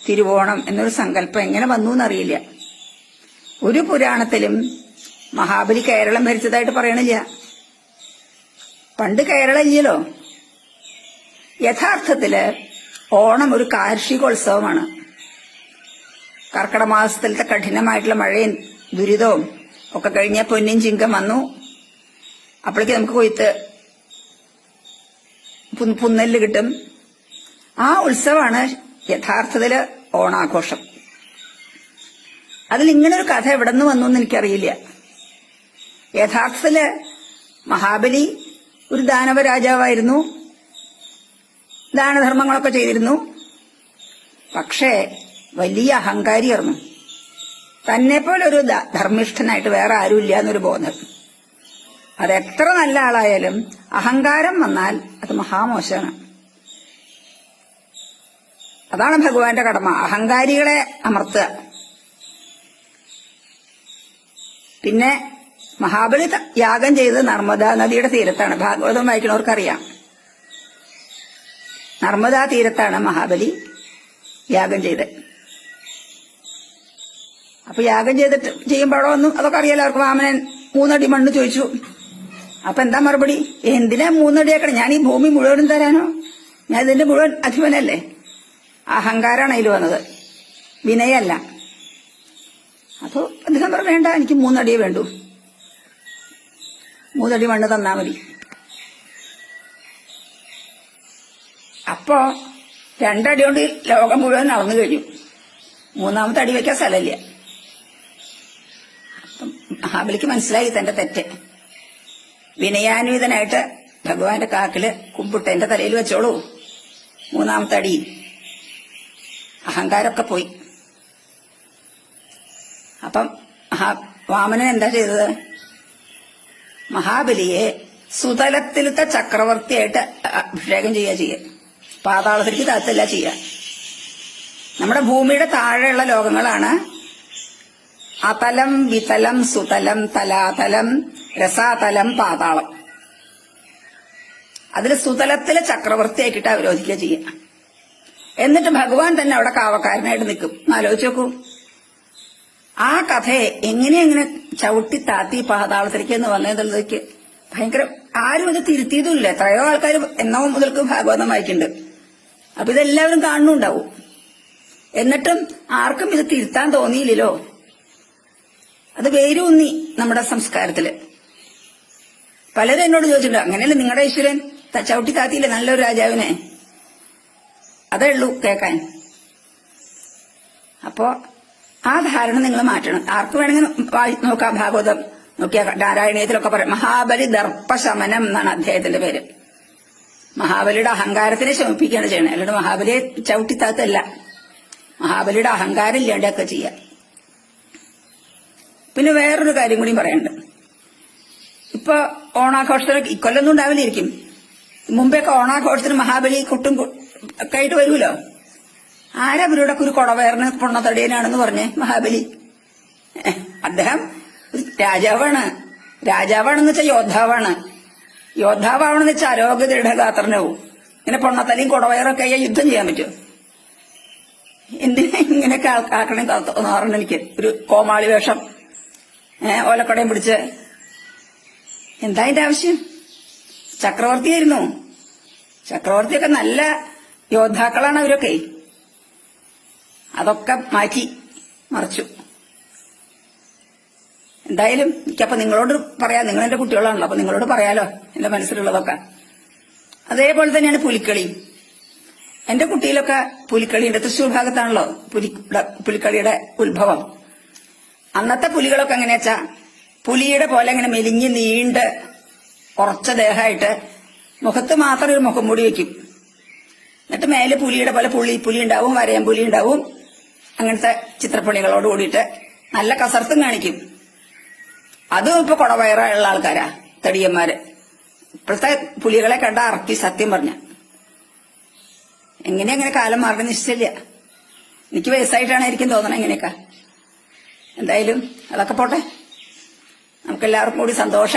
തിരുവോണം എന്നൊരു സങ്കല്പം എങ്ങനെ വന്നു എന്നറിയില്ല. ഒരു പുരാണത്തിലും മഹാബലി കേരളം ഭരിച്ചതായിട്ട് പറയണില്ല. പണ്ട് കേരളം ഇല്ലല്ലോ. യഥാർത്ഥത്തില് ഓണം ഒരു കാർഷികോത്സവമാണ്. കർക്കിടക മാസത്തിലത്തെ കഠിനമായിട്ടുള്ള മഴയും ദുരിതവും ഒക്കെ കഴിഞ്ഞ പൊന്നിൻ ചിങ്കം വന്നു. അപ്പോഴേക്ക് നമുക്ക് കൊയ്ത്ത് പുന്നെല്ല് കിട്ടും. ആ ഉത്സവമാണ് യഥാർത്ഥത്തില് ഓണാഘോഷം. അതിൽ ഇങ്ങനൊരു കഥ എവിടെ നിന്ന് വന്നു എന്ന് എനിക്കറിയില്ല. യഥാർത്ഥത്തില് മഹാബലി ഒരു ദാനവ രാജാവായിരുന്നു, ദാനധർമ്മങ്ങളൊക്കെ ചെയ്തിരുന്നു. പക്ഷേ വലിയ അഹങ്കാരിയായിരുന്നു. തന്നെപ്പോലെ ഒരു ധർമ്മിഷ്ഠനായിട്ട് വേറെ ആരുമില്ല എന്നൊരു ബോധം. അതെത്ര നല്ല ആളായാലും അഹങ്കാരം വന്നാൽ അത് മഹാമോശമാണ്. അതാണ് ഭഗവാന്റെ കടമ, അഹങ്കാരികളെ അമർത്തുക. പിന്നെ മഹാബലി യാഗം ചെയ്തത് നർമ്മദാ നദിയുടെ തീരത്താണ്. ഭാഗവതം വായിക്കുന്നവർക്കറിയാം. നർമ്മദാ തീരത്താണ് മഹാബലി യാഗം ചെയ്തത്. അപ്പൊ യാഗം ചെയ്യുമ്പോഴോ ഒന്നും അതൊക്കെ അറിയാലോ അവർക്ക്. വാമനൻ 3 അടി മണ്ണ് ചോദിച്ചു. അപ്പൊ എന്താ മറുപടി? എന്തിനാ 3 അടിയാക്കണം? ഞാൻ ഈ ഭൂമി മുഴുവനും തരാനോ? ഞാൻ ഇതിന്റെ മുഴുവൻ അധിപനല്ലേ? അഹങ്കാരാണ് അതിൽ വന്നത്, വിനയല്ല. അപ്പൊ അദ്ദേഹം പറഞ്ഞു, വേണ്ട, എനിക്ക് 3 അടിയേ വേണ്ടൂ, 3 അടി മണ്ണ് തന്നാ മതി. അപ്പോ 2 അടി കൊണ്ട് ലോകം മുഴുവൻ നടന്നു കഴിഞ്ഞു. 3ാമത്തെ അടി വയ്ക്കാൻ സ്ഥലമില്ല. അപ്പം മഹാബലിക്ക് മനസ്സിലായി തന്റെ തെറ്റ്. വിനയാന്വിതനായിട്ട് ഭഗവാന്റെ കാക്കില് കുമ്പിട്ട് എന്റെ തലയിൽ വെച്ചോളൂ, 3ാമത്തെ അടി. അഹങ്കാരമൊക്കെ പോയി. അപ്പം വാമനൻ എന്താ ചെയ്തത്? മഹാബലിയെ സുതലത്തിലത്തെ ചക്രവർത്തിയായിട്ട് അഭിഷേകം ചെയ്യുക. പാതാളത്തിലേക്ക് താത്തല്ല ചെയ്യുക. നമ്മുടെ ഭൂമിയുടെ താഴെയുള്ള ലോകങ്ങളാണ് അതലം, വിതലം, സുതലം, തലാതലം, രസാതലം, പാതാളം. അതിൽ സുതലത്തിലെ ചക്രവർത്തിയാക്കിയിട്ട് അവരോധിക്കുക ചെയ്യുക. എന്നിട്ട് ഭഗവാൻ തന്നെ അവിടെ കാവക്കാരനായിട്ട് നിൽക്കും. ആലോചിച്ച് നോക്കൂ. ആ കഥയെ എങ്ങനെ ചവിട്ടി താത്തി പാതാളത്തിലേക്ക് എന്ന് വന്നതിലേക്ക് ഭയങ്കര ആരും ഇത് തിരുത്തിയതുമില്ല. എത്രയോ ആൾക്കാർ എന്നോ മുതൽക്ക് ഭാഗവതം വായിക്കുന്നുണ്ട്. അപ്പൊ ഇതെല്ലാവരും കാണുന്നുണ്ടാവും. എന്നിട്ടും ആർക്കും ഇത് തിരുത്താൻ തോന്നിയില്ലല്ലോ. അത് വേരൂന്നി നമ്മുടെ സംസ്കാരത്തില്. പലരും എന്നോട് ചോദിച്ചിട്ടുണ്ട്, അങ്ങനെയല്ലേ നിങ്ങളുടെ ഈശ്വരൻ ചവിട്ടി താത്തിയില്ലേ നല്ലൊരു രാജാവിനെ? അതേ ഉള്ളൂ കേൾക്കാൻ. അപ്പോ ആ ധാരണ നിങ്ങൾ മാറ്റണം. ആർക്ക് വേണമെങ്കിൽ നോക്കാം, ഭാഗവതം നോക്കിയാൽ നാരായണീയത്തിലൊക്കെ പറയാം. മഹാബലി ദർപ്പശമനം എന്നാണ് അദ്ദേഹത്തിന്റെ പേര്. മഹാബലിയുടെ അഹങ്കാരത്തിനെ ശമിപ്പിക്കുകയാണ് ചെയ്യണത്, അല്ലാണ്ട് മഹാബലിയെ ചവിട്ടിത്താത്തല്ല. മഹാബലിയുടെ അഹങ്കാരം ഇല്ലാണ്ടൊക്കെ ചെയ്യാം. പിന്നെ വേറൊരു കാര്യം കൂടി പറയാനുണ്ട്. ഇപ്പൊ ഓണാഘോഷത്തിന് ഇക്കൊല്ലൊന്നും ഉണ്ടാവില്ലായിരിക്കും. മുമ്പേയൊക്കെ ഓണാഘോഷത്തിന് മഹാബലി കുട്ടും ഒക്കെ ആയിട്ട് വരുമല്ലോ. ആരാ ഇവരുടെ ഒരു കുടവയറിന് പൊണ്ണത്തടിയനാണെന്ന് പറഞ്ഞേ? മഹാബലി. അദ്ദേഹം രാജാവാണ്. രാജാവാണെന്ന് വെച്ചാൽ യോദ്ധാവാണ്. യോദ്ധാവാണെന്ന് വെച്ചാൽ ആരോഗ്യ ദൃഢഗാത്രനാവും. ഇങ്ങനെ പൊണ്ണത്തലിയും കുടവയറൊക്കെ ആയാൽ യുദ്ധം ചെയ്യാൻ പറ്റുമോ? എന്തിനാ ഇങ്ങനെയൊക്കെ ആക്കണേ തോന്നാറുണ്ട് എനിക്ക്. ഒരു കോമാളി വേഷം, ഓലക്കൊടയും പിടിച്ച്. എന്താ അതിന്റെ ആവശ്യം? ചക്രവർത്തിയായിരുന്നു. ചക്രവർത്തിയൊക്കെ നല്ല യോദ്ധാക്കളാണ് അവരൊക്കെ. അതൊക്കെ മാറ്റി മറിച്ചു. എന്തായാലും എനിക്കപ്പൊ നിങ്ങളോട് പറയാം, നിങ്ങൾ എന്റെ കുട്ടികളാണല്ലോ, അപ്പൊ നിങ്ങളോട് പറയാലോ എന്റെ മനസ്സിലുള്ളതൊക്കെ. അതേപോലെ തന്നെയാണ് പുലിക്കളി. എന്റെ കുട്ടിയിലൊക്കെ പുലിക്കളിയുണ്ട്. തൃശ്ശൂർ ഭാഗത്താണല്ലോ പുലിക്കളിയുടെ ഉത്ഭവം. അന്നത്തെ പുലികളൊക്കെ എങ്ങനെയാ വെച്ചാ പുലിയുടെ പോലെ ഇങ്ങനെ മെലിഞ്ഞ് നീണ്ട് ഉറച്ച ദേഹമായിട്ട് മുഖത്ത് മാത്രം ഒരു മുഖം മൂടി വെക്കും. എന്നിട്ട് മേലെ പുലിയുടെ പോലെ പുലി ഉണ്ടാവും, വരയം പുലി ഉണ്ടാവും. അങ്ങനത്തെ ചിത്രപ്പണികളോട് കൂടിയിട്ട് നല്ല കസർത്തും കാണിക്കും. അതും ഇപ്പൊ കുടവയറുള്ള ആൾക്കാരാ, തടിയന്മാര്. ഇപ്പോഴത്തെ പുലികളെ കണ്ട അറക്കി സത്യം പറഞ്ഞ. എങ്ങനെയങ്ങനെ കാലം മാറി നിശ്ചയില്ല. എനിക്ക് വയസ്സായിട്ടാണ് എനിക്കും തോന്നണം എങ്ങനെയൊക്കെ. എന്തായാലും അതൊക്കെ പോട്ടെ. നമുക്കെല്ലാവർക്കും കൂടി സന്തോഷം.